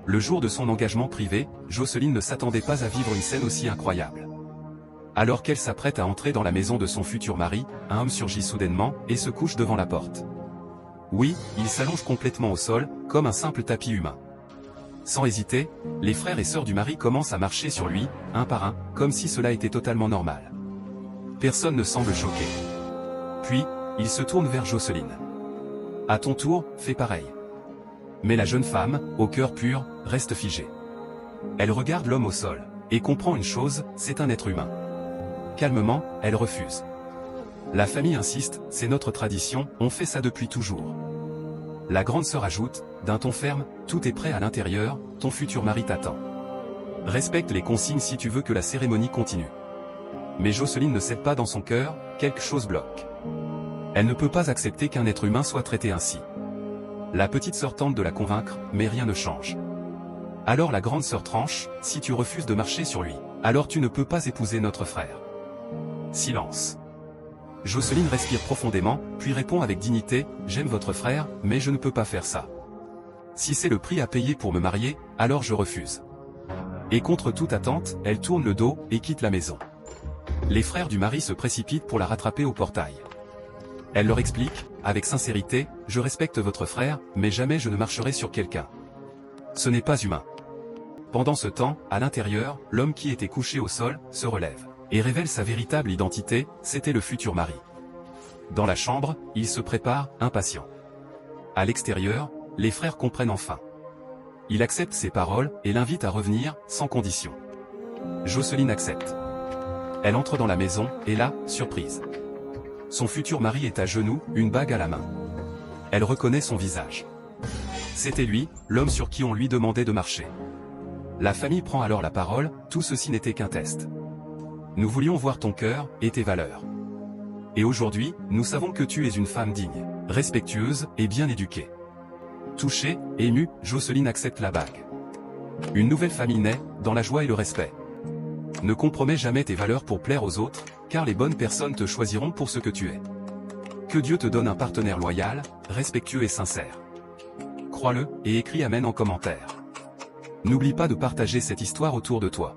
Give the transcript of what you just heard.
Le jour de son engagement privé, Jocelyne ne s'attendait pas à vivre une scène aussi incroyable. Alors qu'elle s'apprête à entrer dans la maison de son futur mari, un homme surgit soudainement et se couche devant la porte. Oui, il s'allonge complètement au sol, comme un simple tapis humain. Sans hésiter, les frères et sœurs du mari commencent à marcher sur lui, un par un, comme si cela était totalement normal. Personne ne semble choqué. Puis, il se tourne vers Jocelyne. À ton tour, fais pareil. Mais la jeune femme, au cœur pur, reste figée. Elle regarde l'homme au sol, et comprend une chose, c'est un être humain. Calmement, elle refuse. La famille insiste, c'est notre tradition, on fait ça depuis toujours. La grande sœur ajoute, d'un ton ferme, tout est prêt à l'intérieur, ton futur mari t'attend. Respecte les consignes si tu veux que la cérémonie continue. Mais Jocelyne ne cède pas dans son cœur, quelque chose bloque. Elle ne peut pas accepter qu'un être humain soit traité ainsi. La petite sœur tente de la convaincre, mais rien ne change. Alors la grande sœur tranche, si tu refuses de marcher sur lui, alors tu ne peux pas épouser notre frère. Silence. Jocelyne respire profondément, puis répond avec dignité, j'aime votre frère, mais je ne peux pas faire ça. Si c'est le prix à payer pour me marier, alors je refuse. Et contre toute attente, elle tourne le dos et quitte la maison. Les frères du mari se précipitent pour la rattraper au portail. Elle leur explique, avec sincérité, je respecte votre frère, mais jamais je ne marcherai sur quelqu'un. Ce n'est pas humain. Pendant ce temps, à l'intérieur, l'homme qui était couché au sol, se relève, et révèle sa véritable identité, c'était le futur mari. Dans la chambre, il se prépare, impatient. À l'extérieur, les frères comprennent enfin. Il accepte ses paroles, et l'invite à revenir, sans condition. Jocelyne accepte. Elle entre dans la maison, et là, surprise. Son futur mari est à genoux, une bague à la main. Elle reconnaît son visage. C'était lui, l'homme sur qui on lui demandait de marcher. La famille prend alors la parole, tout ceci n'était qu'un test. Nous voulions voir ton cœur, et tes valeurs. Et aujourd'hui, nous savons que tu es une femme digne, respectueuse, et bien éduquée. Touchée, émue, Jocelyne accepte la bague. Une nouvelle famille naît, dans la joie et le respect. Ne compromets jamais tes valeurs pour plaire aux autres, car les bonnes personnes te choisiront pour ce que tu es. Que Dieu te donne un partenaire loyal, respectueux et sincère. Crois-le, et écris Amen en commentaire. N'oublie pas de partager cette histoire autour de toi.